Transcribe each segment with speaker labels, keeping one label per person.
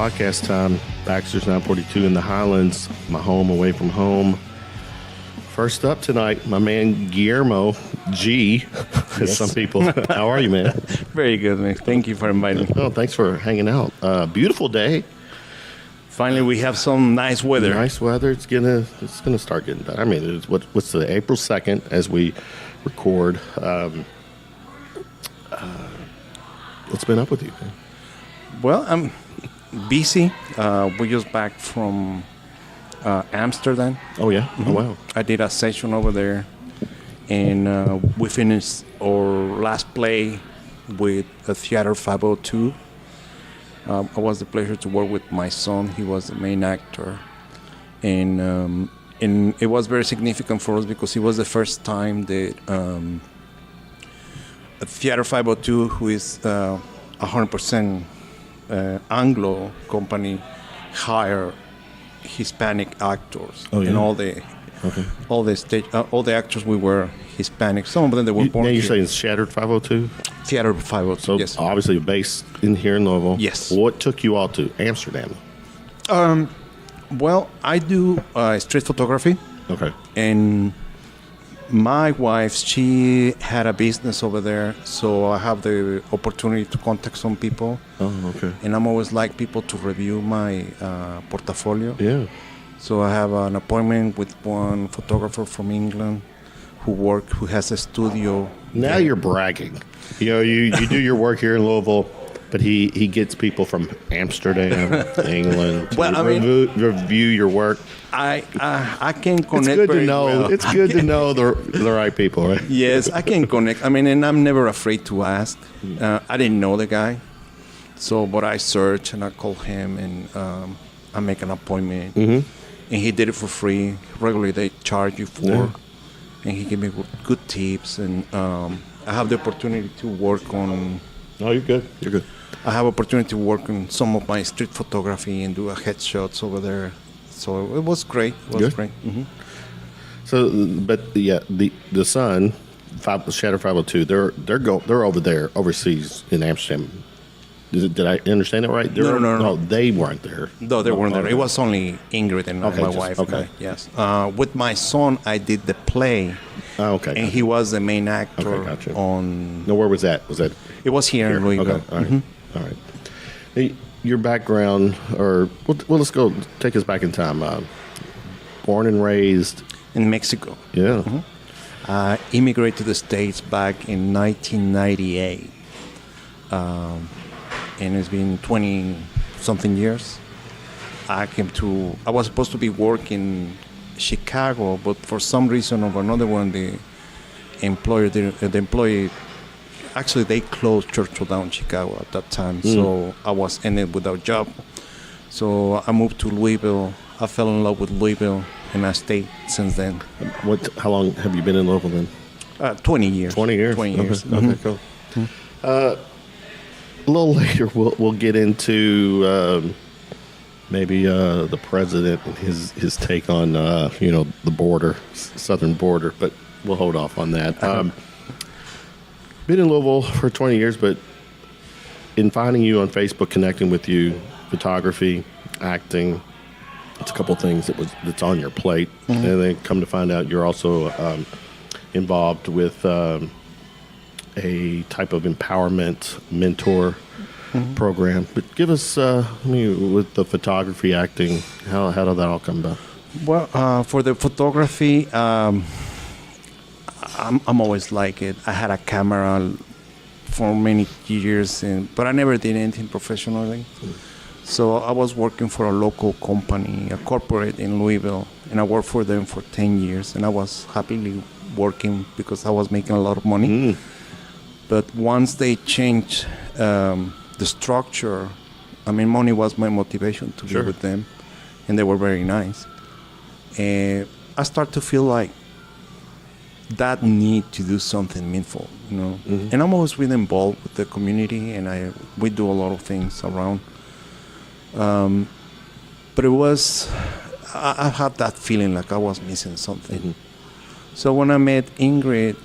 Speaker 1: podcast time. Baxter's 942 in the Highlands, my home away from home. First up tonight, my man Guillermo, G, as some people. How are you, man?
Speaker 2: Very good, man. Thank you for inviting me.
Speaker 1: Oh, thanks for hanging out. Beautiful day.
Speaker 2: Finally, we have some nice weather.
Speaker 1: Nice weather. It's gonna start getting better. I mean, it's what's the April 2nd as we record. What's been up with you, man?
Speaker 2: Well, I'm busy. We're just back from Amsterdam.
Speaker 1: Oh yeah. Mm-hmm. Oh wow.
Speaker 2: I did a session over there, and we finished our last play with a Theater 502. I was the pleasure to work with my son. He was the main actor, and it was very significant for us because it was the first time that a Theater 502, who is 100% Anglo company, hire Hispanic actors.
Speaker 1: Oh, yeah.
Speaker 2: And all the actors we were Hispanic. Some of them they were born
Speaker 1: now you're
Speaker 2: here.
Speaker 1: saying Shattered 502?
Speaker 2: Theater 502.
Speaker 1: So
Speaker 2: yes.
Speaker 1: obviously based in here in Louisville.
Speaker 2: Yes.
Speaker 1: What took you all to Amsterdam?
Speaker 2: Well, I do street photography,
Speaker 1: Okay.
Speaker 2: and my wife, she had a business over there, so I have the opportunity to contact some people.
Speaker 1: Oh, okay.
Speaker 2: And I'm always like people to review my portfolio.
Speaker 1: Yeah.
Speaker 2: So I have an appointment with one photographer from England who has a studio.
Speaker 1: Now
Speaker 2: there.
Speaker 1: you're bragging. You know, you do your work here in Louisville, but he gets people from Amsterdam, England, to
Speaker 2: Well, I mean-
Speaker 1: review your work.
Speaker 2: I can connect.
Speaker 1: It's good to
Speaker 2: very
Speaker 1: know.
Speaker 2: well.
Speaker 1: It's good to know the right people, right?
Speaker 2: Yes, I can connect. I mean, and I'm never afraid to ask. I didn't know the guy, but I search and I call him and I make an appointment.
Speaker 1: Mm-hmm.
Speaker 2: And he did it for free. Regularly, they charge you for,
Speaker 1: Yeah.
Speaker 2: and he gave me good tips. And I have the opportunity to work on.
Speaker 1: No, you're good. You're good.
Speaker 2: I have opportunity to work on some of my street photography and do a headshots over there. So it was great. It was
Speaker 1: Good.
Speaker 2: great. Mm-hmm.
Speaker 1: So, but yeah, the son, Shatter 502, they're over there overseas in Amsterdam. Did I understand it right?
Speaker 2: No.
Speaker 1: They weren't there.
Speaker 2: No, they weren't there.
Speaker 1: Okay.
Speaker 2: It was only Ingrid and
Speaker 1: Okay,
Speaker 2: my
Speaker 1: just-
Speaker 2: wife.
Speaker 1: okay.
Speaker 2: Yes. With my son, I did the play,
Speaker 1: Oh, okay.
Speaker 2: and he was the main actor
Speaker 1: Okay, gotcha.
Speaker 2: on.
Speaker 1: No, where was that? Was that
Speaker 2: It was here in Louisville.
Speaker 1: Okay, all right. All right. Hey, your background, let's go, take us back in time. Born and raised.
Speaker 2: In Mexico.
Speaker 1: Yeah.
Speaker 2: I immigrated to the States back in 1998. And it's been 20-something years. I was supposed to be working in Chicago, but for some reason or another one, the employee, actually they closed Churchill Down Chicago at that time, so I was ended without a job. So I moved to Louisville. I fell in love with Louisville, and I stayed since then.
Speaker 1: How long have you been in Louisville then?
Speaker 2: 20 years.
Speaker 1: 20 years.
Speaker 2: 20 years.
Speaker 1: Okay, okay, cool. A little later, we'll get into maybe the president and his take on the border, southern border, but we'll hold off on that. Been in Louisville for 20 years, but in finding you on Facebook, connecting with you, photography, acting, it's a couple of things that's on your plate, and then come to find out you're also involved with a type of empowerment mentor program. But give us, with the photography, acting, how did that all come about?
Speaker 2: Well, for the photography, I'm always like it. I had a camera for many years, but I never did anything professionally. So I was working for a local company, a corporate in Louisville, and I worked for them for 10 years, and I was happily working because I was making a lot of money. But once they changed the structure, I mean, money was my motivation to
Speaker 1: Sure.
Speaker 2: be with them, and they were very nice. And I started to feel like that need to do something meaningful, And I'm always really involved with the community, and we do a lot of things around. But it was, I had that feeling like I was missing something. So when I met Ingrid,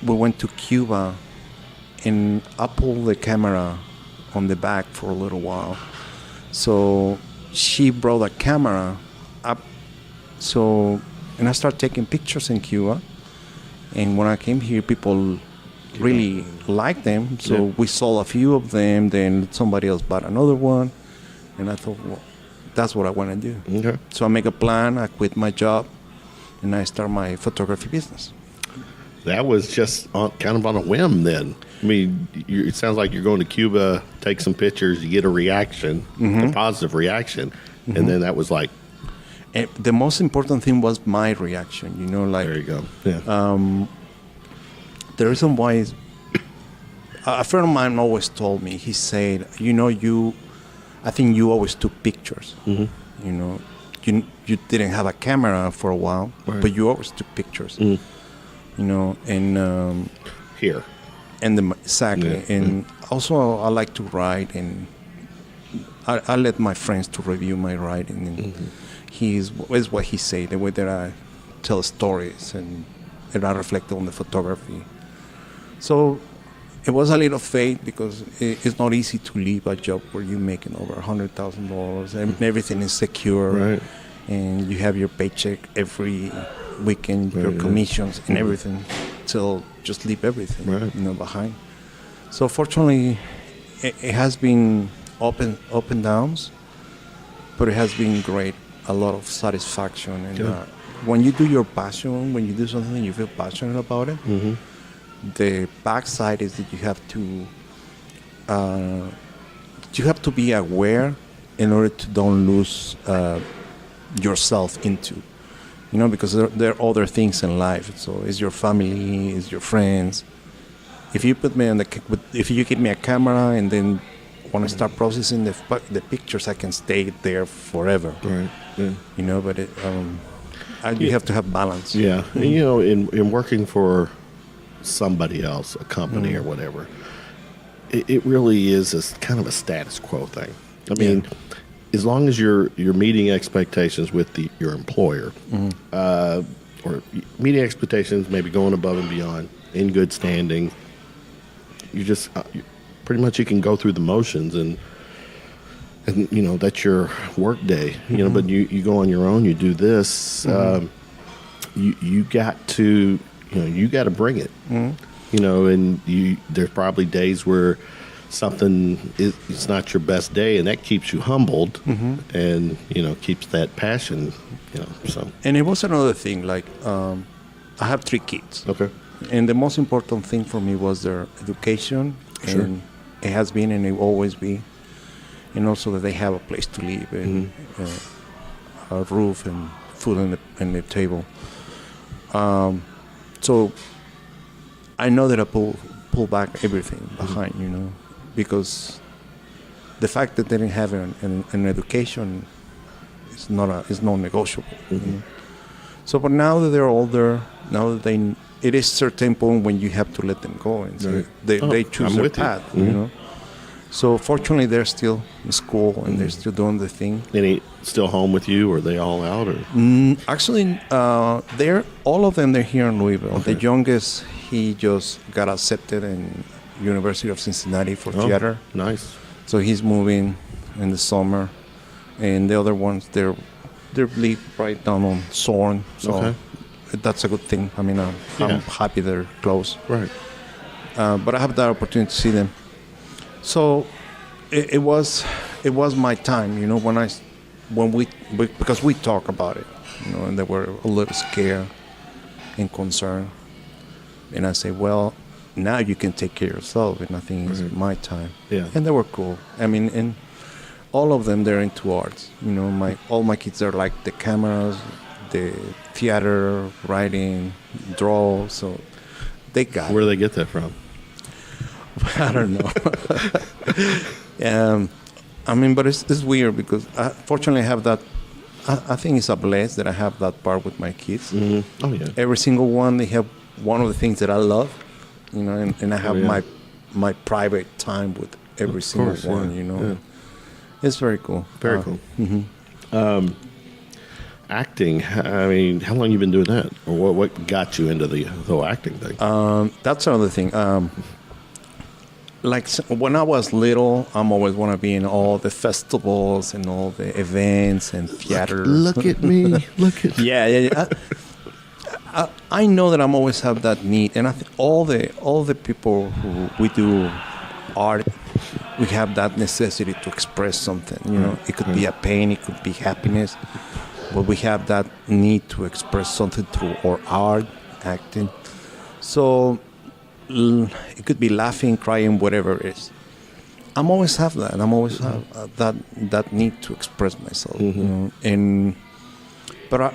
Speaker 2: we went to Cuba, and I pulled the camera on the back for a little while. So she brought a camera up. So, and I started taking pictures in Cuba. And when I came here, people really liked them. So
Speaker 1: Yeah.
Speaker 2: we sold a few of them. Then somebody else bought another one. And I thought, well, that's what I want to do.
Speaker 1: Okay.
Speaker 2: So I make a plan. I quit my job, and I start my photography business.
Speaker 1: That was just kind of on a whim then. I mean, it sounds like you're going to Cuba, take some pictures, you get a reaction, a positive reaction, and then that was like,
Speaker 2: And the most important thing was my reaction. Like
Speaker 1: there you go. Yeah.
Speaker 2: the reason why is a friend of mine always told me. He said, I think you always took pictures. You didn't have a camera for a while,
Speaker 1: Right.
Speaker 2: but you always took pictures. And
Speaker 1: Here.
Speaker 2: exactly.
Speaker 1: Yeah,
Speaker 2: And also, I like to write, and I let my friends to review my writing. And is what he said, the way that I tell stories and I reflect on the photography. So it was a little fate because it's not easy to leave a job where you're making over $100,000 and everything is secure,
Speaker 1: Right.
Speaker 2: and you have your paycheck every weekend, your
Speaker 1: Right, yeah.
Speaker 2: commissions and everything, till just leave everything
Speaker 1: Right.
Speaker 2: behind. So fortunately, it has been up and downs, but it has been great. A lot of satisfaction, and
Speaker 1: Good.
Speaker 2: When you do your passion, when you do something you feel passionate about it, the backside is that you have to be aware in order to don't lose yourself into, because there are other things in life. So it's your family, it's your friends. If you put me if you give me a camera and then when I start processing the pictures, I can stay there forever.
Speaker 1: Right. Yeah.
Speaker 2: But you have to have balance.
Speaker 1: Yeah. And, in working for somebody else, a company or whatever, it really is kind of a status quo thing. I mean, as long as you're meeting expectations with your employer, or meeting expectations, maybe going above and beyond, in good standing, you just pretty much you can go through the motions and that's your work day. But you go on your own, you do this. You got to bring it. And there's probably days where something it's not your best day, and that keeps you humbled, and keeps that passion. So.
Speaker 2: And it was another thing. Like I have 3 kids.
Speaker 1: Okay.
Speaker 2: And the most important thing for me was their education,
Speaker 1: Sure.
Speaker 2: and it has been and it will always be, and also that they have a place to live and a roof and food on the table. So I know that I pull back everything behind, because the fact that they didn't have an education is non-negotiable. So, but now that they're older, now that it is certain point when you have to let them go, and so
Speaker 1: Right.
Speaker 2: they choose
Speaker 1: I'm
Speaker 2: their
Speaker 1: with you.
Speaker 2: path. So fortunately, they're still in school and they're still doing the thing.
Speaker 1: Any still home with you, or are they all out? Or
Speaker 2: Actually, all of them. They're here in Louisville.
Speaker 1: Okay.
Speaker 2: The youngest, he just got accepted in University of Cincinnati for theater.
Speaker 1: Nice.
Speaker 2: So he's moving in the summer, and the other ones they're live right down on Zorn. So
Speaker 1: Okay.
Speaker 2: that's a good thing. I mean, I'm happy they're close.
Speaker 1: Right.
Speaker 2: But I have that opportunity to see them. So it was my time, when we because we talk about it, and they were a little scared and concerned, and I say, well, now you can take care of yourself, and I think it's my time.
Speaker 1: Yeah.
Speaker 2: And they were cool. I mean, and all of them, they're into arts. All my kids are like the cameras, the theater, writing, draw. So they got
Speaker 1: Where
Speaker 2: it.
Speaker 1: do they get that from?
Speaker 2: I don't know. I mean, but it's weird because fortunately I have that. I think it's a bless that I have that part with my kids.
Speaker 1: Mm-hmm. Oh yeah.
Speaker 2: Every single one, they have one of the things that I love, and I have my private time with every single one.
Speaker 1: Yeah.
Speaker 2: It's very cool.
Speaker 1: Very cool. Acting. I mean, how long you been doing that, or what got you into the whole acting thing?
Speaker 2: That's another thing. like when I was little, I'm always want to be in all the festivals and all the events and theater.
Speaker 1: Look at me. Look at me.
Speaker 2: Yeah. I know that I'm always have that need, and I think all the people who we do art, we have that necessity to express something. You know, it could be a pain, it could be happiness, but we have that need to express something through our art, acting. So it could be laughing, crying, whatever it is. I'm always have that. I'm always have that need to express myself. You know, but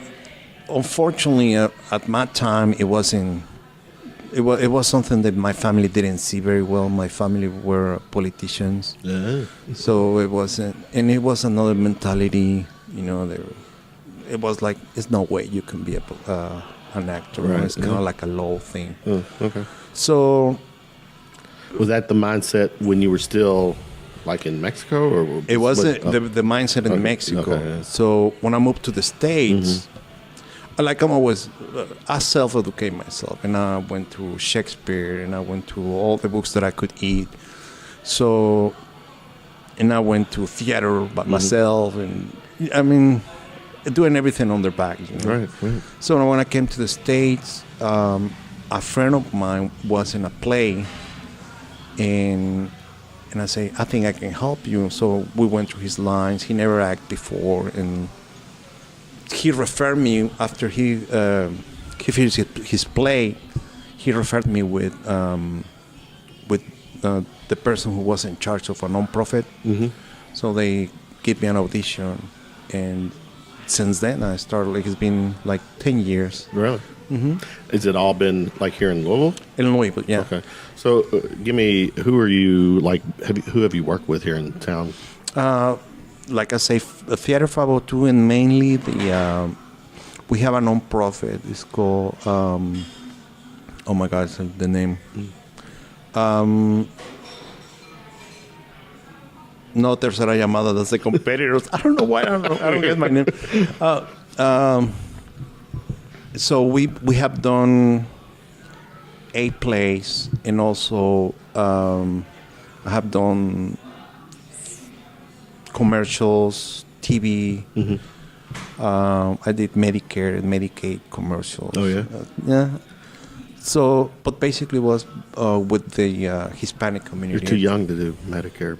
Speaker 2: unfortunately, at my time, it wasn't. It was something that my family didn't see very well. My family were politicians, so it wasn't, and it was another mentality. You know, it was like, it's no way you can be an actor.
Speaker 1: Right.
Speaker 2: It's kind of like a low thing.
Speaker 1: Oh, okay.
Speaker 2: So
Speaker 1: Was that the mindset when you were still like in Mexico, or
Speaker 2: it wasn't the mindset in Mexico.
Speaker 1: Okay, yeah.
Speaker 2: So when I moved to the States, like I'm always, I self-educate myself, and I went to Shakespeare, and I went to all the books that I could eat. So, and I went to theater by myself, and I mean, doing everything on their back. You know?
Speaker 1: Right.
Speaker 2: So when I came to the States, a friend of mine was in a play, and I say, I think I can help you. So we went through his lines. He never acted before, and he referred me after he finished his play. He referred me with the person who was in charge of a nonprofit. So they gave me an audition, and since then I started. Like, it's been like 10 years.
Speaker 1: Really? Has it all been like here in Louisville?
Speaker 2: In Louisville, yeah.
Speaker 1: Okay. So give me, who are you, like, who have you worked with here in town?
Speaker 2: Like I say, Theater 502, and mainly we have a nonprofit. It's called, oh my God, the name. No Tercera Llamada, that's the competitors. I don't know why, I don't get my name. So we have done 8 plays, and also I have done commercials, TV. I did Medicare and Medicaid commercials.
Speaker 1: Oh, yeah?
Speaker 2: Yeah. So, but basically was with the Hispanic community.
Speaker 1: You're too young to do Medicare.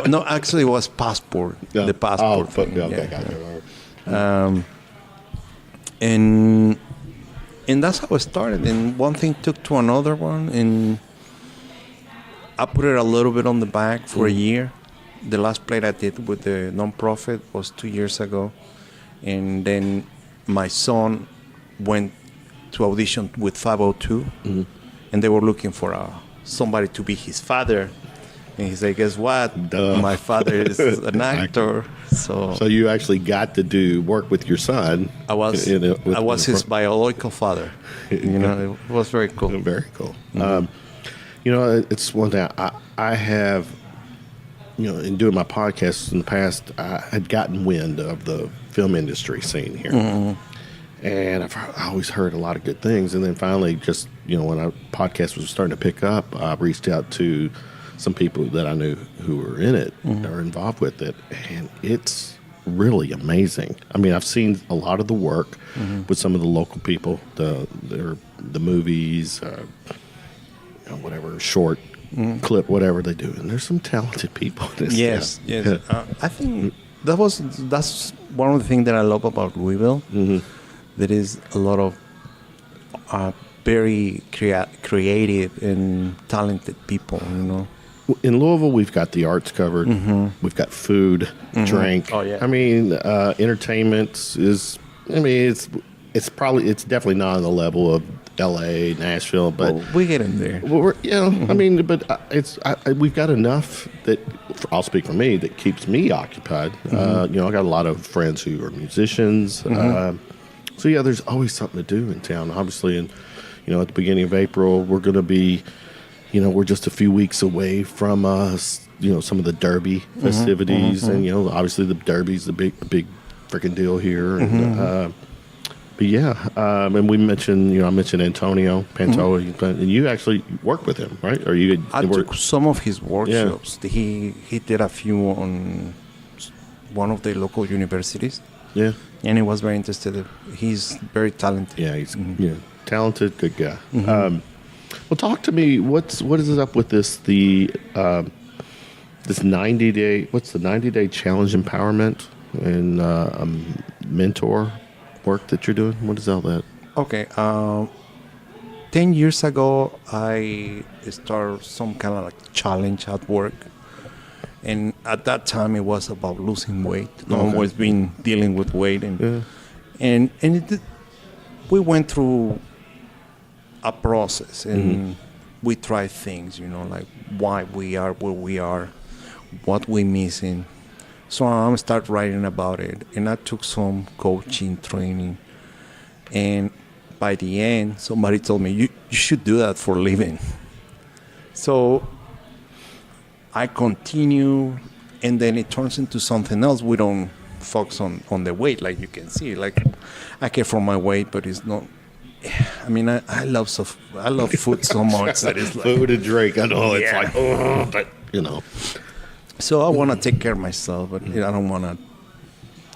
Speaker 2: No, actually it was Passport.
Speaker 1: Yeah.
Speaker 2: The Passport thing.
Speaker 1: Yeah, okay, got it.
Speaker 2: And that's how it started. And one thing took to another one, and I put it a little bit on the back for a year. The last play I did with the nonprofit was 2 years ago, and then my son went to audition with 502, and they were looking for somebody to be his father. And he said, "Guess what?
Speaker 1: Duh.
Speaker 2: My father is an actor." So
Speaker 1: you actually got to work with your son.
Speaker 2: I was his biological father. You know, it was very cool.
Speaker 1: Very cool. You know, it's one thing I have. You know, in doing my podcasts in the past, I had gotten wind of the film industry scene here, and I always heard a lot of good things. And then finally, just when our podcast was starting to pick up, I reached out to some people that I knew who were in it, or involved with it, and it's really amazing. I mean, I've seen a lot of the work with some of the local people, the movies, whatever, short clip, whatever they do, and there's some talented people in this.
Speaker 2: Yes. I think that's one of the things that I love about Louisville. There is a lot of very creative and talented people.
Speaker 1: In Louisville, we've got the arts covered. We've got food, drink.
Speaker 2: Oh, yeah.
Speaker 1: I mean, entertainment is. I mean, it's definitely not on the level of L.A., Nashville, but
Speaker 2: we get in there.
Speaker 1: Well, I mean, but we've got enough that I'll speak for me that keeps me occupied. I got a lot of friends who are musicians. So yeah, there's always something to do in town. Obviously, and at the beginning of April, we're going to be. We're just a few weeks away from some of the Derby festivities, and obviously the Derby's the big freaking deal here. And, But yeah, and we mentioned, I mentioned Antonio Pantoa, and you actually worked with him, right? Or you
Speaker 2: I
Speaker 1: had
Speaker 2: took some of his workshops. He did a few on one of the local universities,
Speaker 1: yeah,
Speaker 2: and he was very interested. He's very talented.
Speaker 1: yeah, he's talented, good guy. Well, talk to me. What is it up with this this 90-day? What's the 90-day challenge empowerment and mentor work that you're doing? What is all that?
Speaker 2: Okay. 10 years ago, I started some kind of like challenge at work. And at that time, it was about losing weight. I've always been dealing with weight. And we went through a process. And we tried things, like why we are where we are, what we're missing. So I started writing about it. And I took some coaching training. And by the end, somebody told me, you should do that for a living. So I continue, and then it turns into something else. We don't focus on the weight, like you can see. Like, I care for my weight, but it's not. I mean, I love food so much that it's like
Speaker 1: food and drink. I know it's like, but
Speaker 2: So I want to take care of myself, but I don't want to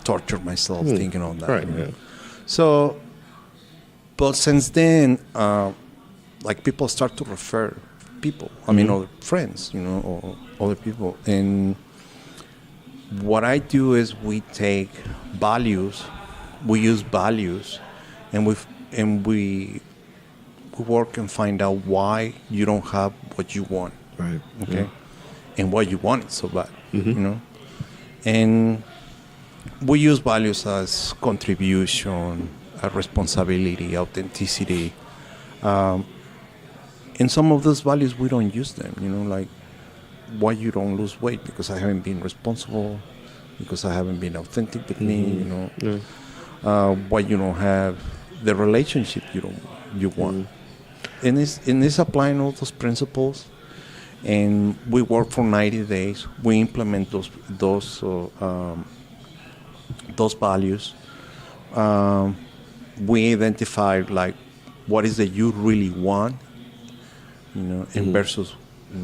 Speaker 2: torture myself thinking on that.
Speaker 1: Right. Yeah.
Speaker 2: So, but since then, like people start to refer people. I mean, other friends, or other people. And what I do is we take values, we use values, and we work and find out why you don't have what you want.
Speaker 1: Right.
Speaker 2: Okay. Yeah. And why you want it so bad, And we use values as contribution, responsibility, authenticity. And some of those values, we don't use them, like why you don't lose weight, because I haven't been responsible, because I haven't been authentic with me, why you don't have the relationship you want. And it's applying all those principles. And we work for 90 days. We implement those values. We identify like what is that you really want, and versus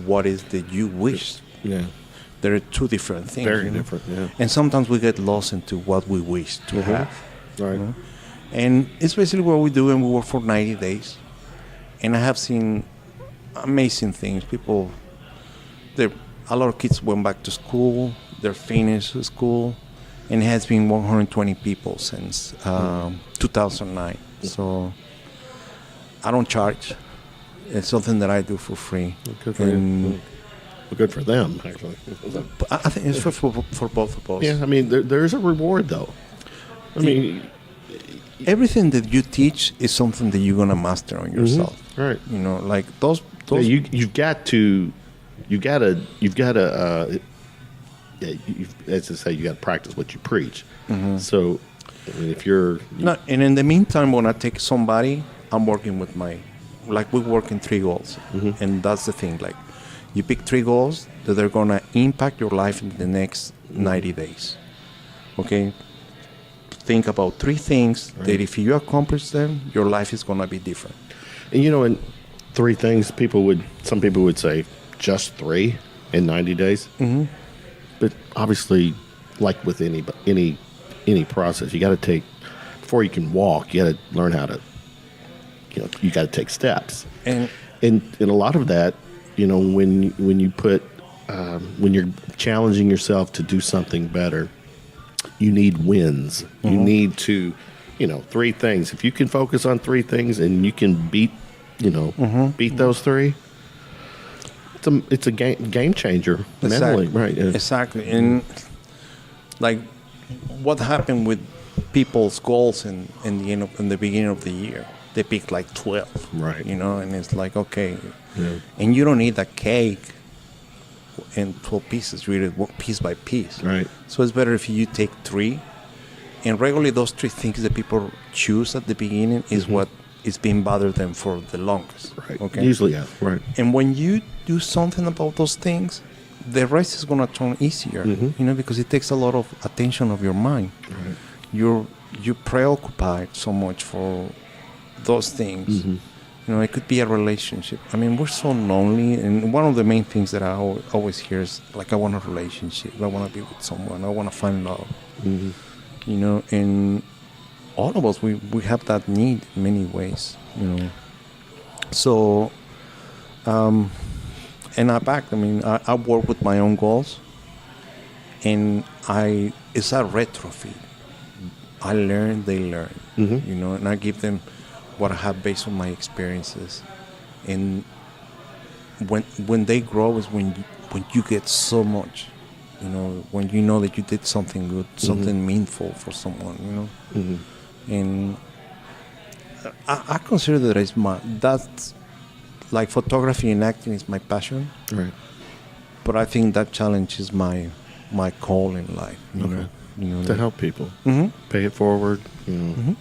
Speaker 2: what is that you wish.
Speaker 1: Yeah,
Speaker 2: there are two different things.
Speaker 1: Very different. Yeah,
Speaker 2: and sometimes we get lost into what we wish to have.
Speaker 1: Right.
Speaker 2: And it's basically what we do, and we work for 90 days. And I have seen amazing things. A lot of kids went back to school. They're finished school, and it has been 120 people since 2009. So I don't charge. It's something that I do for free.
Speaker 1: Good for you. Well, good for them, actually.
Speaker 2: I think it's for both of us.
Speaker 1: Yeah, I mean, there's a reward, though. I mean,
Speaker 2: everything that you teach is something that you're gonna master on yourself.
Speaker 1: Right.
Speaker 2: Like those.
Speaker 1: Yeah, you've got to. As I say, you got to practice what you preach. So, I mean, if you're...
Speaker 2: and in the meantime, when I take somebody, I'm working with we work in 3 goals. And that's the thing, like, you pick 3 goals that are going to impact your life in the next 90 days. Okay? Think about 3 things that if you accomplish them, your life is going to be different.
Speaker 1: And, in 3 things, some people would say, just 3 in 90 days. But obviously, like with any process, you got to take, before you can walk, you got to learn how to, you got to take steps. And a lot of that, when you put, when you're challenging yourself to do something better, you need wins. You need to, 3 things. If you can focus on 3 things and you can beat those 3, it's a game changer mentally, right? Yeah.
Speaker 2: Exactly. And like what happened with people's goals in the beginning of the year, they pick like 12,
Speaker 1: right?
Speaker 2: And it's like, okay, and you don't need a cake in 12 pieces. You read it piece by piece,
Speaker 1: right?
Speaker 2: So it's better if you take 3, and regularly those 3 things that people choose at the beginning is what is being bothered them for the longest.
Speaker 1: Right.
Speaker 2: Okay.
Speaker 1: Usually, yeah. Right.
Speaker 2: And when you do something about those things, the rest is going to turn easier. Because it takes a lot of attention of your mind.
Speaker 1: Right.
Speaker 2: you preoccupied so much for those things.
Speaker 1: Mm-hmm.
Speaker 2: You know, it could be a relationship. I mean, we're so lonely, and one of the main things that I always hear is like, I want a relationship. I want to be with someone. I want to find love.
Speaker 1: Mm-hmm.
Speaker 2: You know, and all of us, we have that need in many ways. You know, so and I work with my own goals, and it's a retrofit. I learn, they learn.
Speaker 1: Mm-hmm.
Speaker 2: You know, and I give them what I have based on my experiences. And when they grow is when you get so much, you know, when you know that you did something good, something meaningful for someone, you know.
Speaker 1: Mm-hmm.
Speaker 2: And I consider that's like photography and acting is my passion.
Speaker 1: Right.
Speaker 2: But I think that challenge is my call in life. You know,
Speaker 1: To help people.
Speaker 2: Mm-hmm.
Speaker 1: Pay it forward. You know.
Speaker 2: Mm-hmm.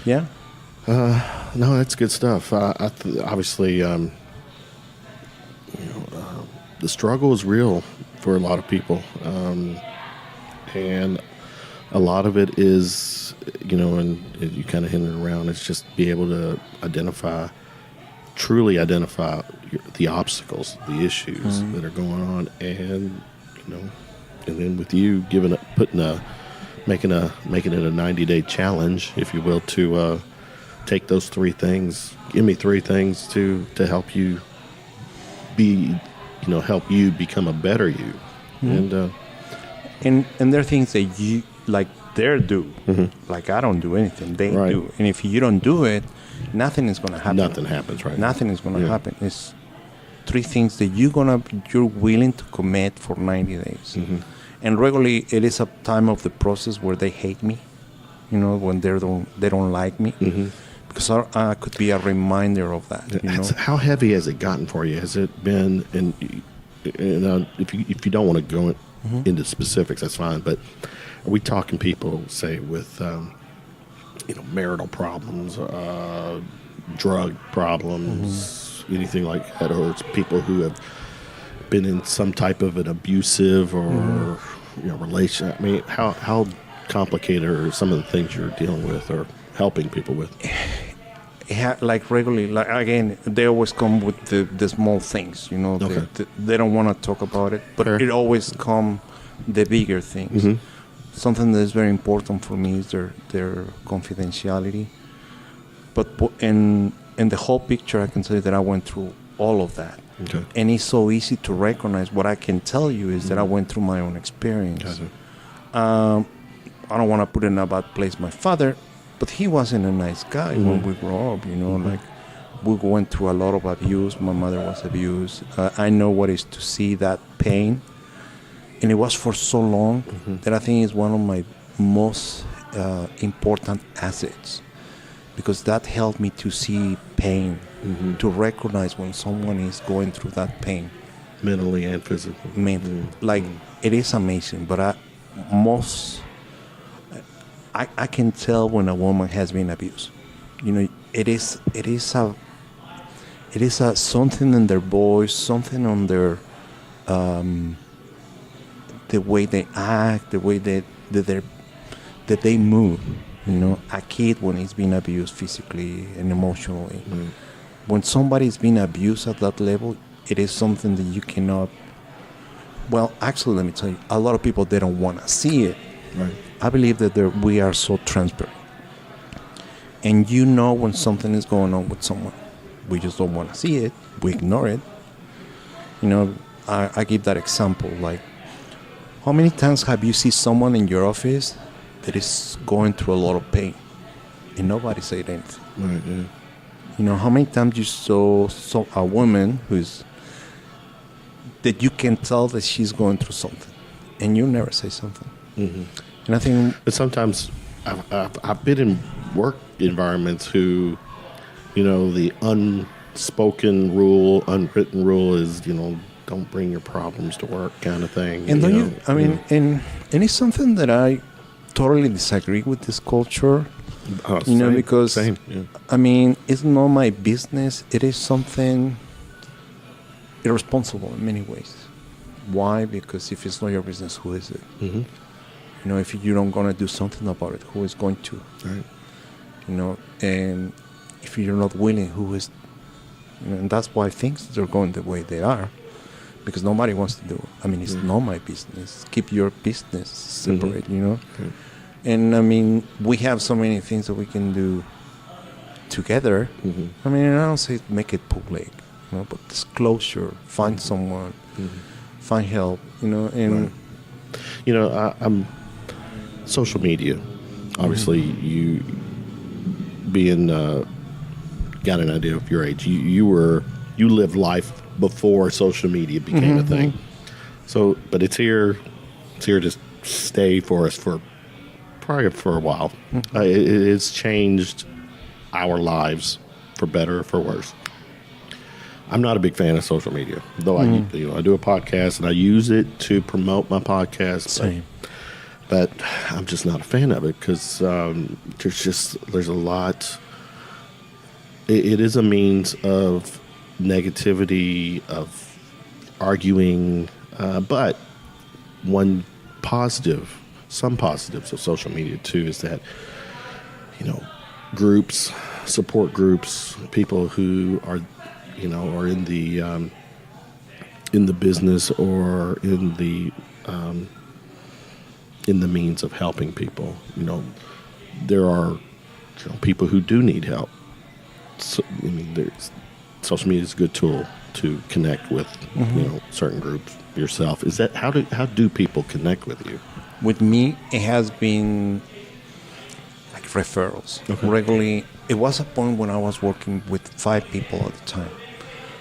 Speaker 2: Yeah.
Speaker 1: No, that's good stuff. Obviously, the struggle is real for a lot of people, and a lot of it is, and you kind of hinted around. It's just be able to truly identify the obstacles, the issues that are going on, and and then with you making it a 90-day challenge, if you will, to take those 3 things. Give me 3 things to help you help you become a better you.
Speaker 2: And there are things that you like they do. Like I don't do anything, they
Speaker 1: Right.
Speaker 2: do. And if you don't do it, nothing is going to happen.
Speaker 1: Nothing happens, right?
Speaker 2: Nothing is going to happen. It's 3 things that you're willing to commit for 90 days. And regularly, it is a time of the process where they hate me. You know, when they don't like me. Because I could be a reminder of that. You know?
Speaker 1: How heavy has it gotten for you? Has it been? And if you don't want to go into specifics, that's fine. But are we talking people, say, with marital problems, drug problems, anything like that, or it's people who have been in some type of an abusive or relation? I mean, how complicated are some of the things you're dealing with or helping people with?
Speaker 2: Like regularly, like again, they always come with the small things, you know.
Speaker 1: Okay.
Speaker 2: They don't want to talk about it, but
Speaker 1: Fair.
Speaker 2: it always come the bigger things. Something that is very important for me is their confidentiality. But in the whole picture, I can tell you that I went through all of that.
Speaker 1: Okay.
Speaker 2: And it's so easy to recognize. What I can tell you is that I went through my own experience.
Speaker 1: Gotcha.
Speaker 2: I don't want to put it in a bad place my father, but he wasn't a nice guy when we grew up, you know. Like, we went through a lot of abuse. My mother was abused. I know what it is to see that pain. And it was for so long that I think it's one of my most important assets, because that helped me to see pain, to recognize when someone is going through that pain.
Speaker 1: Mentally and physically.
Speaker 2: Like, it is amazing, but I can tell when a woman has been abused. You know, it is a something in their voice, something on their the way they act, the way that they move. You know, a kid when he's been abused physically and emotionally. When somebody's been abused at that level, it is something that you cannot. Well, actually, let me tell you, a lot of people, they don't want to see it.
Speaker 1: Right.
Speaker 2: I believe that we are so transparent. And you know when something is going on with someone. We just don't want to see it. We ignore it. You know, I give that example. Like, how many times have you seen someone in your office that is going through a lot of pain and nobody said anything?
Speaker 1: Right, yeah.
Speaker 2: You know, how many times you saw a woman that you can tell that she's going through something and you never say something? And I think...
Speaker 1: But sometimes I've been in work environments who, the unspoken rule, unwritten rule is, don't bring your problems to work kind of thing.
Speaker 2: And and it's something that I totally disagree with this culture. Because
Speaker 1: same, yeah.
Speaker 2: I mean, it's not my business. It is something irresponsible in many ways. Why? Because if it's not your business, who is it? You know, if you don't gonna do something about it, who is going to?
Speaker 1: Right.
Speaker 2: You know, and if you're not willing, who is? You know, and that's why things are going the way they are, because nobody wants to do it. I mean, it's not my business. Keep your business separate, you know.
Speaker 1: Okay.
Speaker 2: And I mean, we have so many things that we can do together. I mean, I don't say make it public, you know, but disclosure, find someone, find help, you know, and
Speaker 1: You know, I'm social media. Obviously, you being got an idea of your age. You lived life before social media became a thing. So, but it's here to stay for us for probably for a while. It's changed our lives for better or for worse. I'm not a big fan of social media, though. I do a podcast and I use it to promote my podcast.
Speaker 2: Same.
Speaker 1: But I'm just not a fan of it because there's a lot. It is a means of negativity, of arguing, but some positives of social media too is that, you know, groups, support groups, people who are, you know, or in the business or in the means of helping people. You know, there are, you know, people who do need help. So, I mean, social media is a good tool to connect with, you know, certain groups. Yourself, is that how do people connect with you?
Speaker 2: with me, it has been like referrals. Regularly, it was a point when I was working with 5 people at the time.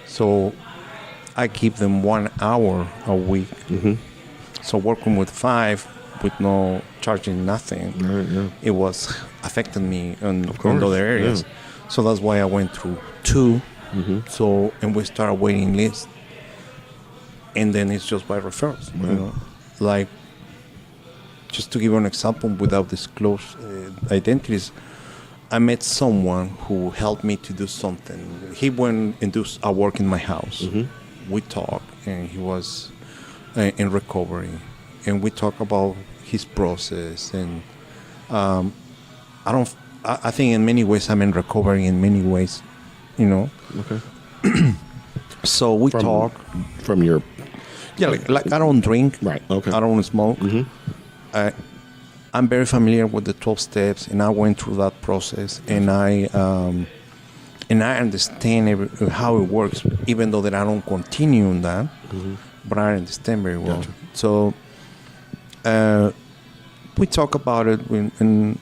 Speaker 2: So I give them 1 hour a week. So working with 5 with no charging nothing, it was affecting me in other areas. So that's why I went through 2. So, and we start a waiting list. And then it's just by referrals, you know. Like, just to give you an example without disclosed identities, I met someone who helped me to do something. He went and do a work in my house. We talked, and he was in recovery, and we talk about his process. And I think in many ways I'm in recovery. In many ways, you know. So we talk
Speaker 1: from your.
Speaker 2: Yeah, like I don't drink.
Speaker 1: Right. Okay.
Speaker 2: I don't smoke. I'm very familiar with the 12 steps, and I went through that process, and I understand how it works, even though that I don't continue on that, but I understand very well. Gotcha. So we talk about it, and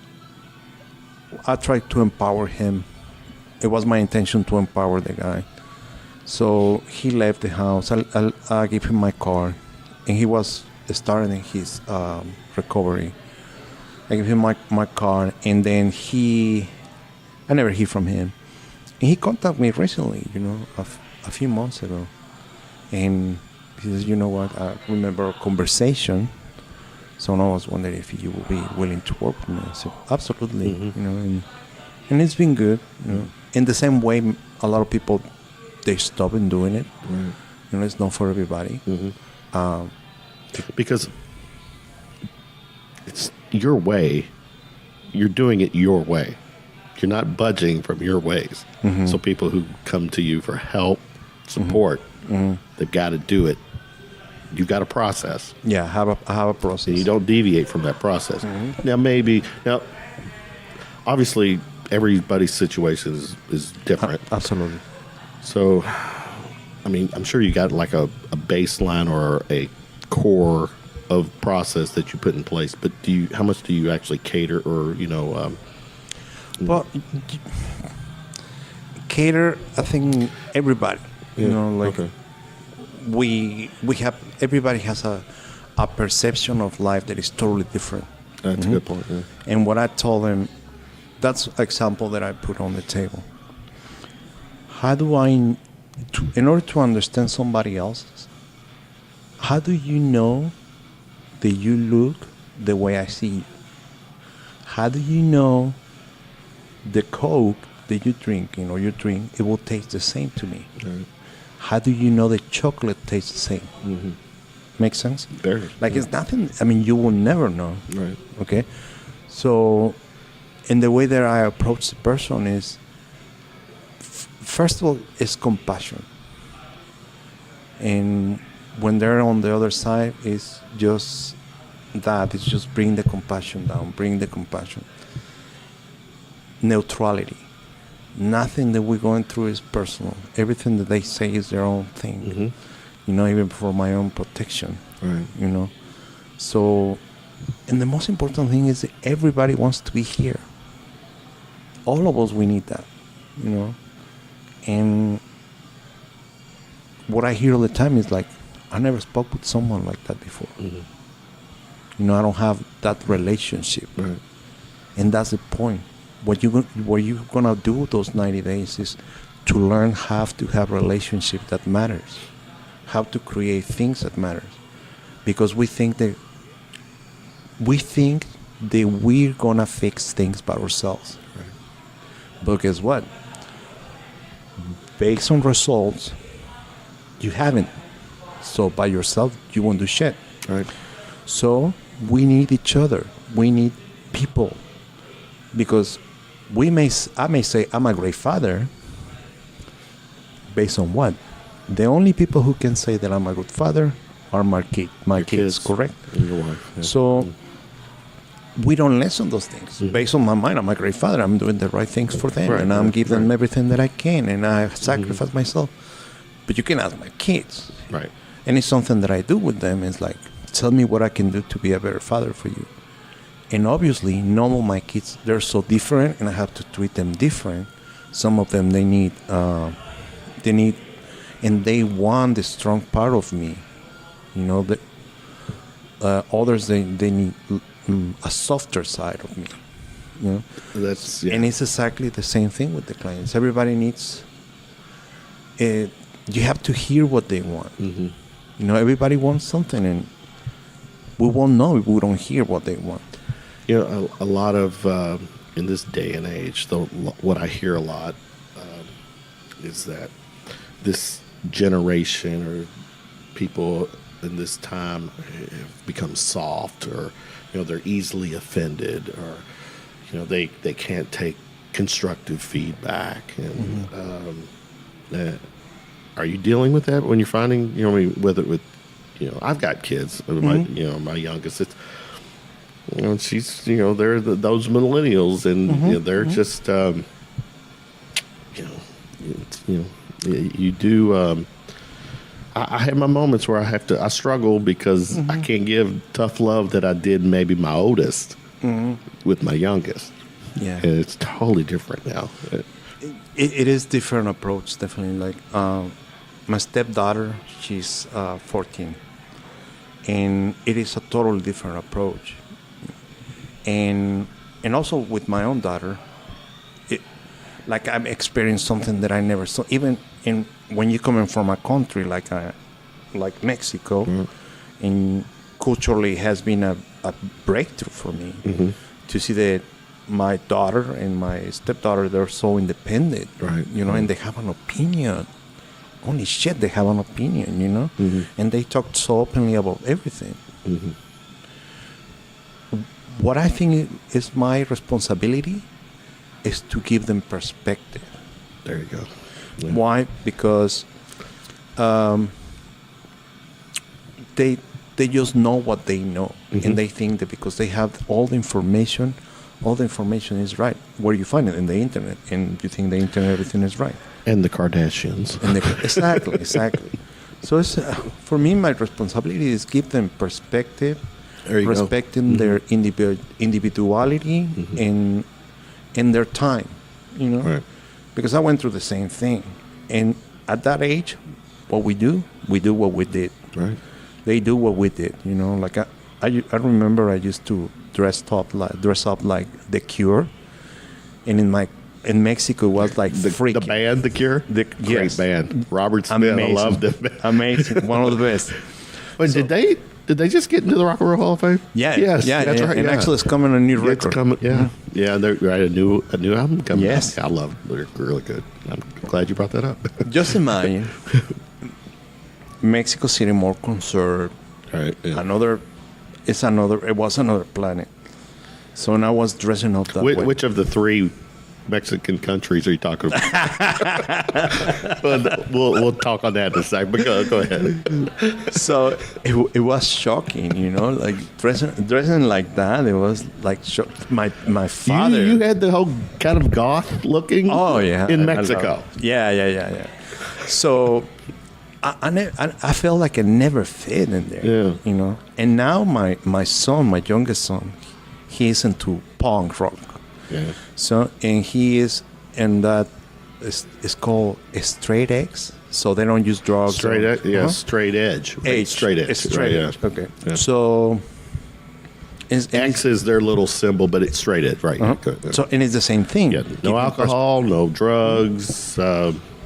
Speaker 2: I try to empower him. It was my intention to empower the guy. So he left the house. I gave him my car, and he was starting his recovery. I gave him my car, and then I never hear from him. And he contacted me recently, you know, a few months ago. And he says, you know what, I remember a conversation. So I was wondering if you would be willing to work with me. I said, absolutely, you know, and it's been good, you know. In the same way, a lot of people, they stop in doing it. You know, it's not for everybody.
Speaker 1: Because it's your way. You're doing it your way. You're not budging from your ways. So people who come to you for help, support, they've got to do it. You've got a process.
Speaker 2: Yeah, I have a process.
Speaker 1: And you don't deviate from that process. Now, obviously, everybody's situation is different.
Speaker 2: Absolutely.
Speaker 1: So, I mean, I'm sure you got like a baseline or a core of process that you put in place. But how much do you actually cater, or you know?
Speaker 2: Well, cater. I think everybody. You know, like we have. Everybody has a perception of life that is totally different.
Speaker 1: That's a good point. Yeah.
Speaker 2: And what I told them, that's an example that I put on the table. How do in order to understand somebody else's, how do you know that you look the way I see you? How do you know the Coke that you drink, you know, it will taste the same to me? How do you know the chocolate tastes the same? Make sense?
Speaker 1: Very.
Speaker 2: Like it's nothing. I mean, you will never know.
Speaker 1: Right.
Speaker 2: Okay. So, and the way that I approach the person is, first of all, is compassion. And when they're on the other side, it's just that. It's just bring the compassion down. Bring the compassion. Neutrality. Nothing that we're going through is personal. Everything that they say is their own thing.
Speaker 1: Mm-hmm.
Speaker 2: You know, even for my own protection.
Speaker 1: Right.
Speaker 2: You know. So, and the most important thing is that everybody wants to be here. All of us, we need that. You know. And what I hear all the time is like, I never spoke with someone like that before.
Speaker 1: Mm-hmm.
Speaker 2: You know, I don't have that relationship.
Speaker 1: Right.
Speaker 2: And that's the point. What you're gonna do those 90 days is to learn how to have relationship that matters, how to create things that matters, because we think that we're gonna fix things by ourselves.
Speaker 1: Right.
Speaker 2: But guess what? Based on results, you haven't. So by yourself, you won't do shit.
Speaker 1: Right.
Speaker 2: So we need each other. We need people, because I may say I'm a great father. Based on what? The only people who can say that I'm a good father are my kids, correct?
Speaker 1: And your wife. Yeah.
Speaker 2: So we don't listen those things.
Speaker 1: Mm-hmm.
Speaker 2: Based on my mind, I'm a great father. I'm doing the right things for them,
Speaker 1: Right,
Speaker 2: and I'm
Speaker 1: right,
Speaker 2: giving them
Speaker 1: right.
Speaker 2: everything that I can, and I sacrifice myself. But you can ask my kids.
Speaker 1: Right.
Speaker 2: And it's something that I do with them. Is like, tell me what I can do to be a better father for you. And obviously, none of my kids, they're so different, and I have to treat them different. Some of them, they need, and they want the strong part of me. You know, others, they need a softer side of me. You know,
Speaker 1: That's
Speaker 2: and it's exactly the same thing with the clients. Everybody needs. You have to hear what they want.
Speaker 1: Mm-hmm.
Speaker 2: You know, everybody wants something, and we won't know if we don't hear what they want.
Speaker 1: You know, a lot of in this day and age, though, what I hear a lot is that this generation or people in this time have become soft, or they're easily offended, or they can't take constructive feedback. And are you dealing with that when you're finding whether with I've got kids, my youngest, it's she's they're those millennials, and they're just you do. I have my moments where I struggle because I can't give tough love that I did maybe my oldest with my youngest.
Speaker 2: Yeah,
Speaker 1: and it's totally different now.
Speaker 2: It is different approach, definitely. Like my stepdaughter, she's 14, and it is a totally different approach. And also with my own daughter, like I'm experiencing something that I never saw. Even when you're coming from a country like Mexico, and culturally has been a breakthrough for me to see that my daughter and my stepdaughter, they're so independent,
Speaker 1: right?
Speaker 2: And they have an opinion. Holy shit, they have an opinion, and they talk so openly about everything. What I think is my responsibility is to give them perspective.
Speaker 1: There you go. Yeah.
Speaker 2: Why? Because they just know what they know, and they think that because they have all the information is right. Where you find it? In the internet, and you think the internet, everything is right.
Speaker 1: And the Kardashians.
Speaker 2: Exactly. So it's, for me, my responsibility is give them perspective, respecting their individuality and their time,
Speaker 1: Right.
Speaker 2: Because I went through the same thing. And at that age, what we do what we did.
Speaker 1: Right.
Speaker 2: They do what we did, Like I remember I used to dress up like The Cure, and in Mexico it was like
Speaker 1: the band, The Cure. Great band. Robert Smith.
Speaker 2: Amazing.
Speaker 1: I loved it.
Speaker 2: Amazing. One of the best.
Speaker 1: Wait,
Speaker 2: So-
Speaker 1: did they just get into the Rock and Roll Hall of Fame?
Speaker 2: Yeah.
Speaker 1: Yes.
Speaker 2: Yeah.
Speaker 1: That's right.
Speaker 2: And
Speaker 1: yeah.
Speaker 2: actually, it's coming a new record.
Speaker 1: It's coming. Yeah. Yeah. They're right. A new album coming.
Speaker 2: Yes.
Speaker 1: I love it. They're really good. I'm glad you brought that up.
Speaker 2: Just imagine Mexico City more conserved,
Speaker 1: Right. Yeah.
Speaker 2: It was another planet. So now I was dressing up that way.
Speaker 1: Which of the three Mexican countries are you talking about? Well, we'll talk on that in a second. But go ahead.
Speaker 2: So it was shocking, like dressing like that. It was like my father.
Speaker 1: You had the whole kind of goth looking.
Speaker 2: Oh yeah,
Speaker 1: in Mexico.
Speaker 2: Yeah. So I felt like I never fit in there.
Speaker 1: Yeah.
Speaker 2: And now my son, my youngest son, he's into punk rock.
Speaker 1: Yeah.
Speaker 2: So and he is, and that is called straight X. So they don't use drugs.
Speaker 1: Straight edge. Yeah. Straight edge.
Speaker 2: H.
Speaker 1: Straight edge.
Speaker 2: It's straight
Speaker 1: right,
Speaker 2: edge.
Speaker 1: yeah.
Speaker 2: Okay.
Speaker 1: Yeah.
Speaker 2: So.
Speaker 1: X is their little symbol, but it's straight edge, right?
Speaker 2: Uh-huh.
Speaker 1: Yeah.
Speaker 2: So and it's the same thing.
Speaker 1: Yeah, no alcohol, no drugs.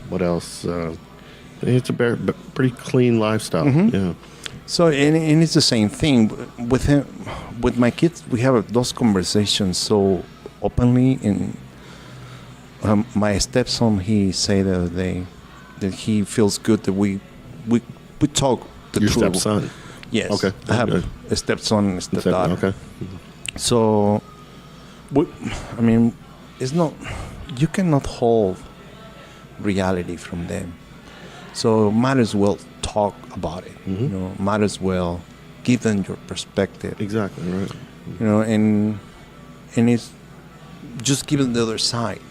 Speaker 1: What else? It's a pretty clean lifestyle.
Speaker 2: Mm-hmm.
Speaker 1: Yeah.
Speaker 2: So and it's the same thing with him, with my kids. We have those conversations so openly. And my stepson, he said the other day that he feels good that we talk the
Speaker 1: Your
Speaker 2: truth.
Speaker 1: stepson.
Speaker 2: Yes.
Speaker 1: Okay.
Speaker 2: I have
Speaker 1: Okay.
Speaker 2: a stepson and a stepdaughter.
Speaker 1: Okay.
Speaker 2: So, it's not, you cannot hold reality from them. So might as well talk about it.
Speaker 1: Mm-hmm.
Speaker 2: Might as well give them your perspective.
Speaker 1: Exactly right.
Speaker 2: And it's just give them the other side.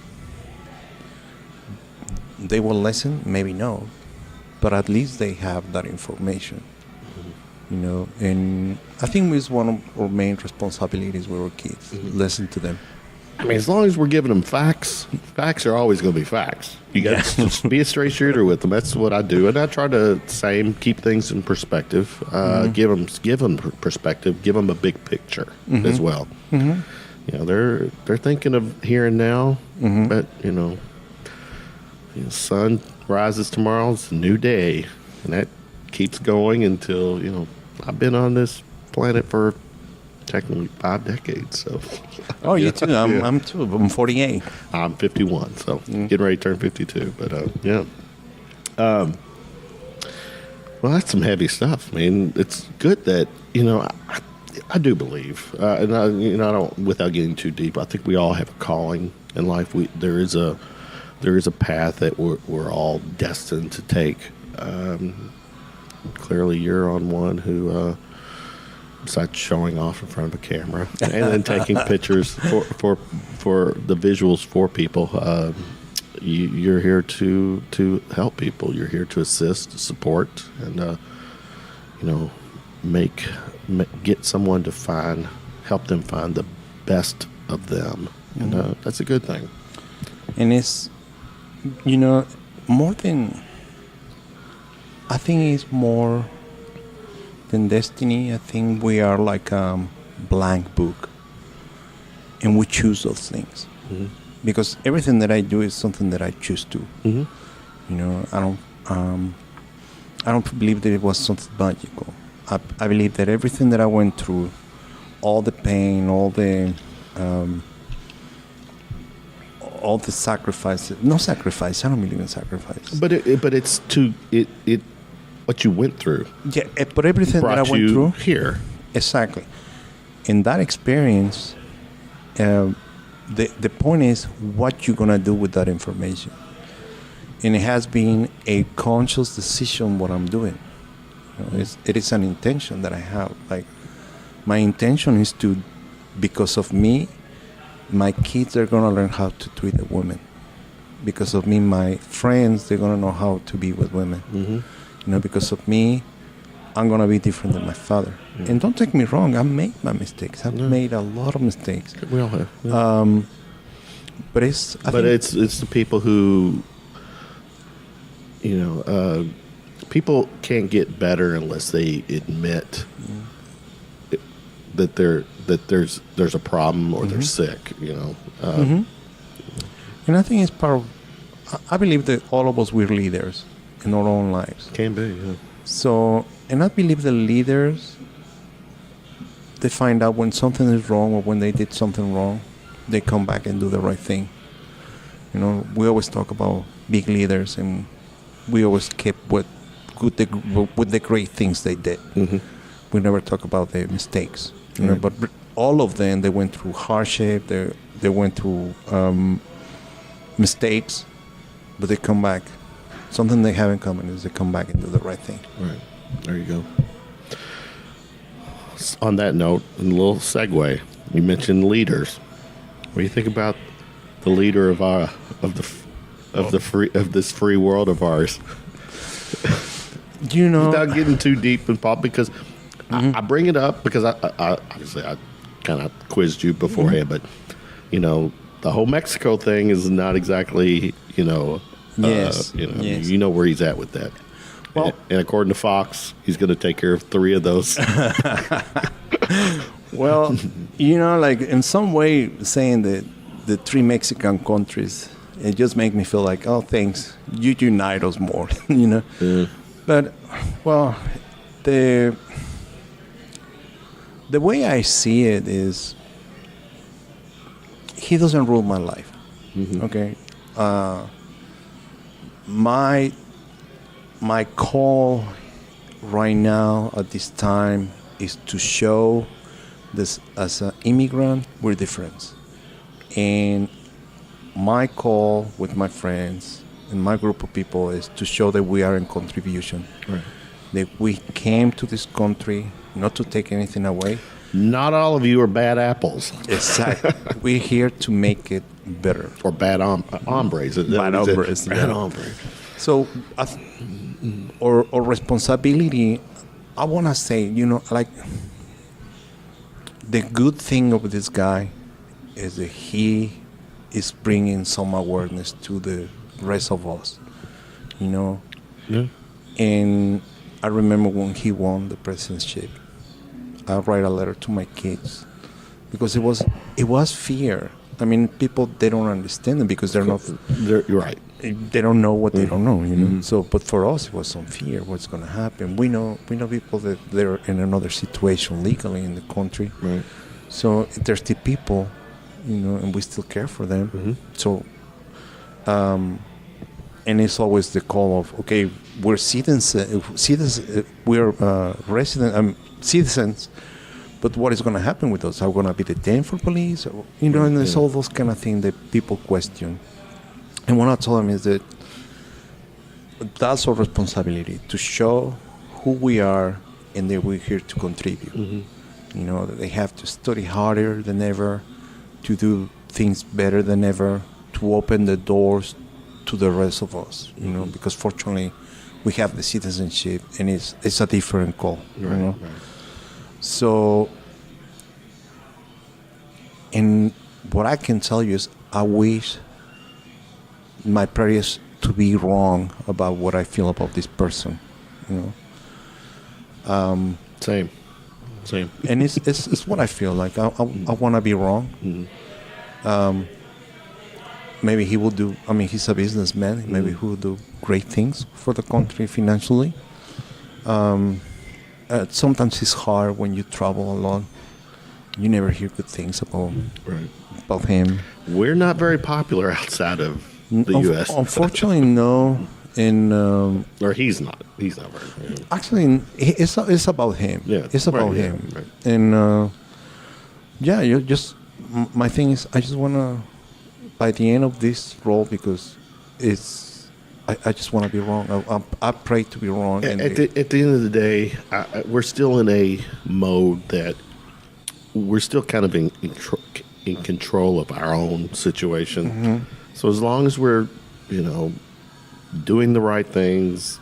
Speaker 2: They will listen, maybe no, but at least they have that information. And I think it's one of our main responsibilities with our kids. Listen to them.
Speaker 1: I mean, as long as we're giving them facts are always going to be facts. You got to just be a straight shooter with them. That's what I do, and I try to keep things in perspective. Give them perspective. Give them a big picture as well. Mm-hmm. They're thinking of here and now, but the sun rises tomorrow. It's a new day, and that keeps going until I've been on this planet for technically 5 decades. So.
Speaker 2: Oh, you too. I'm too. I'm 48.
Speaker 1: I'm 51, so getting ready to turn 52. But yeah. Well, that's some heavy stuff. I mean, it's good that I do believe, and I don't. Without getting too deep, I think we all have a calling in life. There is a path that we're all destined to take. Clearly, you're on one who, besides showing off in front of a camera and then taking pictures for the visuals for people, you're here to help people. You're here to assist, to support, and get someone to help them find the best of them, and that's a good thing.
Speaker 2: And it's more than. I think it's more than destiny. I think we are like a blank book, and we choose those things. Because everything that I do is something that I choose to. I don't believe that it was something magical. I believe that everything that I went through, all the pain, all the sacrifices. No sacrifice. I don't believe in sacrifice.
Speaker 1: But it's what you went through.
Speaker 2: Yeah, but everything that I went through
Speaker 1: here.
Speaker 2: Exactly. In that experience, the point is what you're gonna do with that information, and it has been a conscious decision what I'm doing. It is an intention that I have. Like my intention is to, because of me, my kids are gonna learn how to treat a woman. Because of me, my friends, they're gonna know how to be with women. Because of me, I'm gonna be different than my father. And don't take me wrong, I've made my mistakes. I've made a lot of mistakes.
Speaker 1: We all have. Yeah.
Speaker 2: But it's
Speaker 1: the people who, people can't get better unless they admit that there's a problem or they're sick.
Speaker 2: And I think it's part of. I believe that all of us, we're leaders in our own lives.
Speaker 1: Can be, yeah.
Speaker 2: So, and I believe the leaders, they find out when something is wrong or when they did something wrong, they come back and do the right thing. We always talk about big leaders, and we always keep with the great things they did. we never talk about the mistakes. You know, but all of them, they went through hardship. They went through mistakes, but they come back. Something they have in common is they come back and do the right thing.
Speaker 1: Right. There you go. On that note, a little segue. You mentioned leaders. What do you think about the leader of this free world of ours?
Speaker 2: You know,
Speaker 1: Without getting too deep in pop, because I bring it up because I obviously I kind of quizzed you beforehand, but you know the whole Mexico thing is not exactly
Speaker 2: Yes.
Speaker 1: You know where he's at with that.
Speaker 2: Well,
Speaker 1: and according to Fox, he's going to take care of 3 of those.
Speaker 2: well, you know, like in some way, saying that the 3 Mexican countries, it just makes me feel like, oh, thanks, you unite us more, you know.
Speaker 1: Yeah.
Speaker 2: But well, the way I see it is, he doesn't rule my life.
Speaker 1: Mm-hmm.
Speaker 2: Okay, my call right now at this time is to show this as an immigrant we're different, and my call with my friends and my group of people is to show that we are in contribution.
Speaker 1: Right.
Speaker 2: That we came to this country not to take anything away.
Speaker 1: Not all of you are bad apples.
Speaker 2: Exactly. We're here to make it better.
Speaker 1: Or bad hombres.
Speaker 2: Bad hombres.
Speaker 1: Bad hombres.
Speaker 2: So, or responsibility, I want to say, you know, like, the good thing of this guy is that he is bringing some awareness to the rest of us, you know.
Speaker 1: Yeah.
Speaker 2: And I remember when he won the presidency, I write a letter to my kids because it was fear. I mean, people, they don't understand it because
Speaker 1: You're right.
Speaker 2: they don't know what they don't know, you know.
Speaker 1: Mm-hmm.
Speaker 2: So, but for us, it was some fear. What's going to happen? We know people that they're in another situation legally in the country.
Speaker 1: Right.
Speaker 2: So there's still people, you know, and we still care for them.
Speaker 1: Mm-hmm.
Speaker 2: So, and it's always the call of, okay, we're citizens, we're citizens, but what is going to happen with us? Are we going to be detained for police? Or, you know, and there's all those kind of things that people question. And what I told them is that that's our responsibility, to show who we are and that we're here to contribute. Mm-hmm. You know, that they have to study harder than ever, to do things better than ever, to open the doors to the rest of us, you know, because fortunately we have the citizenship and it's a different call, you know. Right. So, and what I can tell you is I wish my prayer is to be wrong about what I feel about this person, you know.
Speaker 1: Same.
Speaker 2: And it's what I feel like. I want to be wrong. Mm-hmm. Maybe he will do. I mean, he's a businessman. Mm-hmm. Maybe he will do great things for the country financially. Sometimes it's hard when you travel alone. You never hear good things about him.
Speaker 1: We're not very popular outside of the U.S.
Speaker 2: Unfortunately, no. And
Speaker 1: or he's not. He's not very. Yeah.
Speaker 2: Actually, it's about him.
Speaker 1: Yeah,
Speaker 2: it's about him.
Speaker 1: Yeah, right.
Speaker 2: And you just. My thing is, I just wanna, by the end of this role, because I just want to be wrong. I pray to be wrong.
Speaker 1: At the end of the day, we're still in a mode that we're still kind of in control of our own situation. Mm-hmm. So as long as we're, you know, doing the right things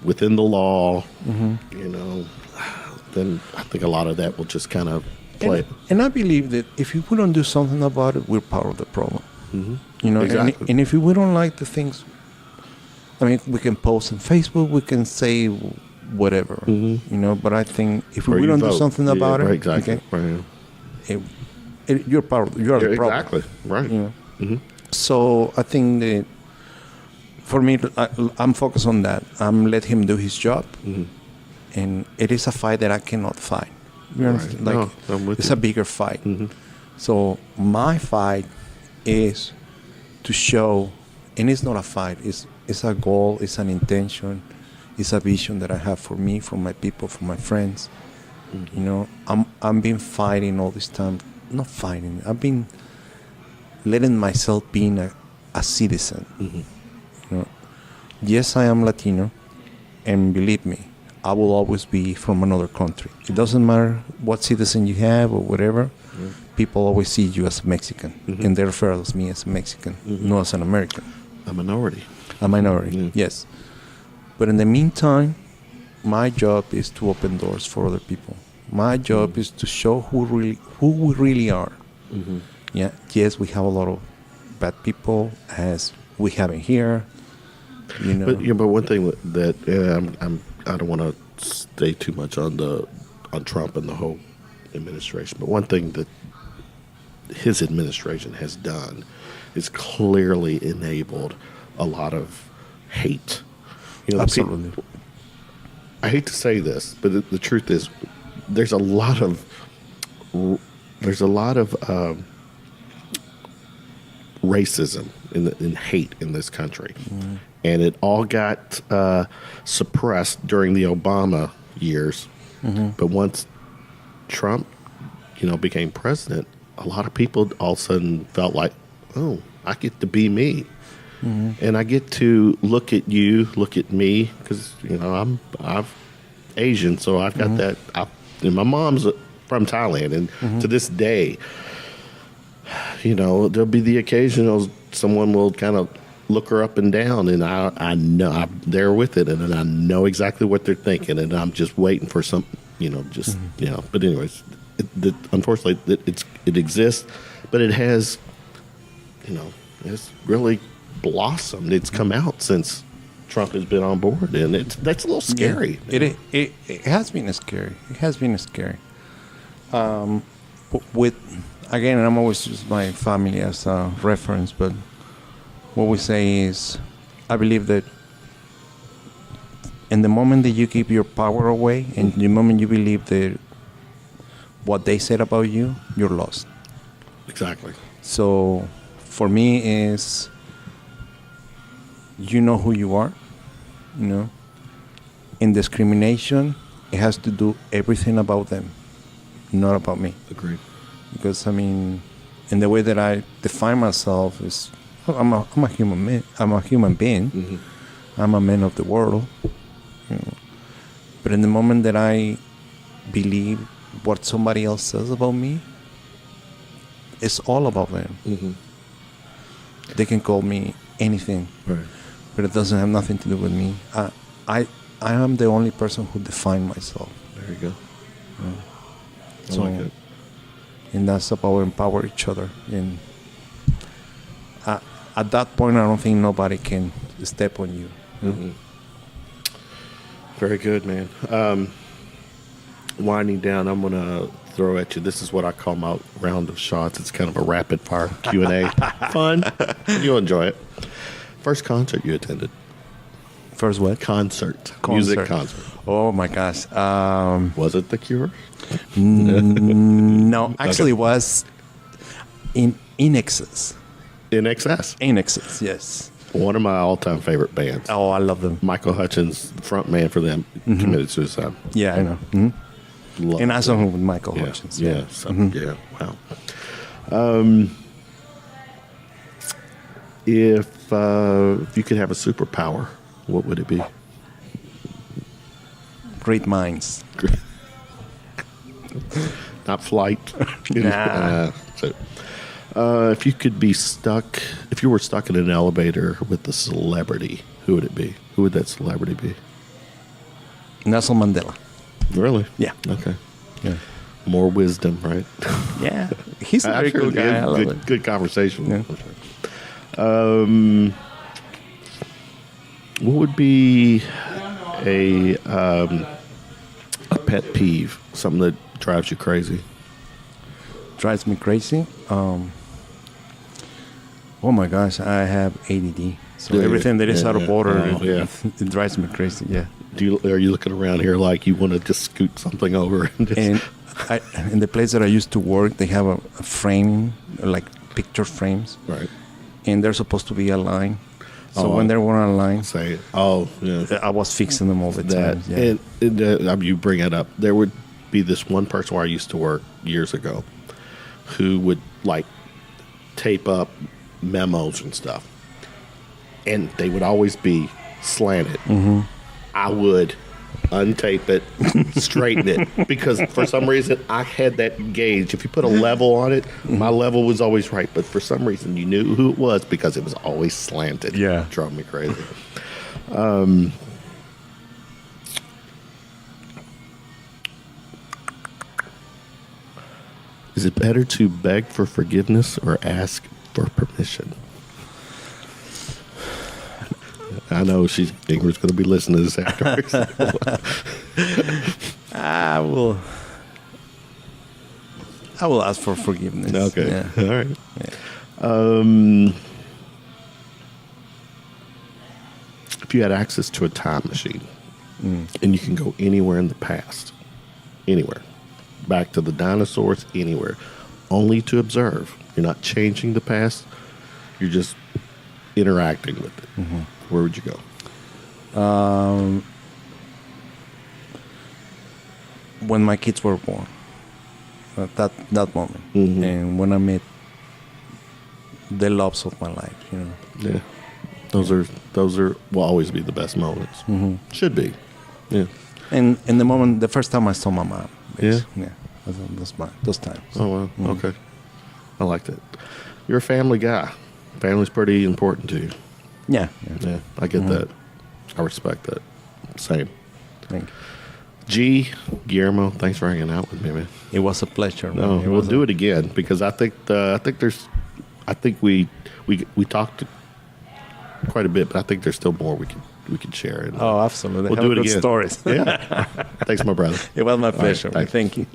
Speaker 1: within the law, mm-hmm. you know, then I think a lot of that will just kind of play.
Speaker 2: And I believe that if we don't do something about it, we're part of the problem. Mm-hmm. You know, exactly. And if we don't like the things, I mean, we can post on Facebook, we can say whatever, mm-hmm. you know. But I think if we don't do something about it,
Speaker 1: exactly,
Speaker 2: okay, you're part of, you are the problem.
Speaker 1: Exactly, right.
Speaker 2: You know? Mm-hmm. So I think that for me, I'm focused on that. Let him do his job, mm-hmm. and it is a fight that I cannot fight. You know,
Speaker 1: right.
Speaker 2: like it's a bigger fight. Mm-hmm. So my fight is to show, and it's not a fight. It's a goal. It's an intention. It's a vision that I have for me, for my people, for my friends. You know, I'm been fighting all this time. Not fighting. I've been letting myself being a citizen. You know, yes, I am Latino, and believe me, I will always be from another country. It doesn't matter what citizen you have or whatever. People always see you as a Mexican, and they refer to me as a Mexican, not as an American.
Speaker 1: A minority.
Speaker 2: A minority, yes. But in the meantime, my job is to open doors for other people. My job is to show who we really are. Yeah. Yes, we have a lot of bad people, as we have in here. You know.
Speaker 1: But one thing that I don't want to stay too much on Trump and the whole administration. But one thing that his administration has done is clearly enabled a lot of hate. You know,
Speaker 2: absolutely.
Speaker 1: I hate to say this, but the truth is, there's a lot of racism and hate in this country, and it all got suppressed during the Obama years. But once Trump, became president, a lot of people all of a sudden felt like, oh, I get to be me. And I get to look at you, look at me, because I'm Asian, so I've got that. And my mom's from Thailand, and to this day, there'll be the occasional someone will kind of look her up and down, and I know I'm there with it, and then I know exactly what they're thinking, and I'm just waiting for some, But anyways, unfortunately, it exists, but it has, it's really blossomed. It's come out since Trump has been on board, and that's a little scary.
Speaker 2: Yeah, it has been scary. It has been scary. With again, I'm always use my family as a reference, but what we say is, I believe that in the moment that you give your power away, and the moment you believe that what they said about you, you're lost.
Speaker 1: Exactly.
Speaker 2: So for me is, you know who you are, In discrimination, it has to do everything about them, not about me.
Speaker 1: Agreed.
Speaker 2: Because in the way that I define myself is, I'm a human man. I'm a human being. I'm a man of the world. But in the moment that I believe what somebody else says about me, it's all about them. They can call me anything,
Speaker 1: right,
Speaker 2: but it doesn't have nothing to do with me. I am the only person who define myself.
Speaker 1: There you go. I
Speaker 2: So,
Speaker 1: like it.
Speaker 2: And that's about empower each other. And at that point, I don't think nobody can step on you.
Speaker 1: Very good, man. Winding down, I'm going to throw at you. This is what I call my round of shots. It's kind of a rapid fire Q&A. Fun. You'll enjoy it. First concert you attended?
Speaker 2: First what?
Speaker 1: Concert. Music concert.
Speaker 2: Oh my gosh.
Speaker 1: Was it The Cure?
Speaker 2: No, actually it was in Excess.
Speaker 1: In Excess.
Speaker 2: In Excess, yes.
Speaker 1: One of my all-time favorite bands.
Speaker 2: Oh, I love them.
Speaker 1: Michael Hutchins, front man for them, committed suicide.
Speaker 2: Yeah, I know.
Speaker 1: Love
Speaker 2: and I saw
Speaker 1: them.
Speaker 2: him with Michael Hutchins.
Speaker 1: Yeah. So, yeah. Wow. If you could have a superpower, what would it be?
Speaker 2: Great minds.
Speaker 1: Not flight.
Speaker 2: Nah.
Speaker 1: If you could be stuck, if you were stuck in an elevator with a celebrity, who would it be? Who would that celebrity be?
Speaker 2: Nelson Mandela.
Speaker 1: Really?
Speaker 2: Yeah.
Speaker 1: Okay.
Speaker 2: Yeah.
Speaker 1: More wisdom, right?
Speaker 2: Yeah. He's a very cool guy. I love it.
Speaker 1: Good conversation.
Speaker 2: Yeah.
Speaker 1: What would be a pet peeve? Something that drives you crazy?
Speaker 2: Drives me crazy? Oh my gosh, I have ADD. So everything that is out of order, it drives me crazy, yeah.
Speaker 1: Are you looking around here like you want to just scoot something over?
Speaker 2: And in the place that I used to work, they have a frame, like picture frames.
Speaker 1: Right.
Speaker 2: And there's supposed to be a line. So when they were online,
Speaker 1: Say, oh, yeah.
Speaker 2: I was fixing them all the time.
Speaker 1: That
Speaker 2: Yeah.
Speaker 1: you bring it up. There would be this one person where I used to work years ago who would like tape up memos and stuff, and they would always be slanted. I would untape it, straighten it, because for some reason I had that gauge. If you put a level on it, my level was always right, but for some reason you knew who it was because it was always slanted.
Speaker 2: Yeah.
Speaker 1: It drove me crazy. Is it better to beg for forgiveness or ask for permission? I know Ingrid's going to be listening to this afterwards.
Speaker 2: I will ask for forgiveness.
Speaker 1: Okay.
Speaker 2: Yeah.
Speaker 1: All right.
Speaker 2: Yeah.
Speaker 1: If you had access to a time machine and you can go anywhere in the past, anywhere, back to the dinosaurs, anywhere, only to observe. You're not changing the past. You're just interacting with it. Where would you go?
Speaker 2: When my kids were born, that moment, and when I met the loves of my life,
Speaker 1: Yeah. Those are will always be the best moments. Should be. Yeah.
Speaker 2: and the first time I saw my mom.
Speaker 1: Yeah?
Speaker 2: Yeah, those times.
Speaker 1: Oh, wow. Okay. I like that. You're a family guy. Family's pretty important to you.
Speaker 2: Yeah.
Speaker 1: Yeah, I get that. I respect that. Same.
Speaker 2: Thank you.
Speaker 1: Guillermo, thanks for hanging out with me, man.
Speaker 2: It was a pleasure. Man.
Speaker 1: No,
Speaker 2: It
Speaker 1: we'll
Speaker 2: was
Speaker 1: do it again because I think we talked quite a bit, but I think there's still more we can share. And,
Speaker 2: Oh, absolutely.
Speaker 1: We'll
Speaker 2: Have
Speaker 1: do it
Speaker 2: good
Speaker 1: again.
Speaker 2: Stories.
Speaker 1: Yeah. Thanks, my brother.
Speaker 2: It was my
Speaker 1: All right,
Speaker 2: pleasure.
Speaker 1: thanks.
Speaker 2: Thank you.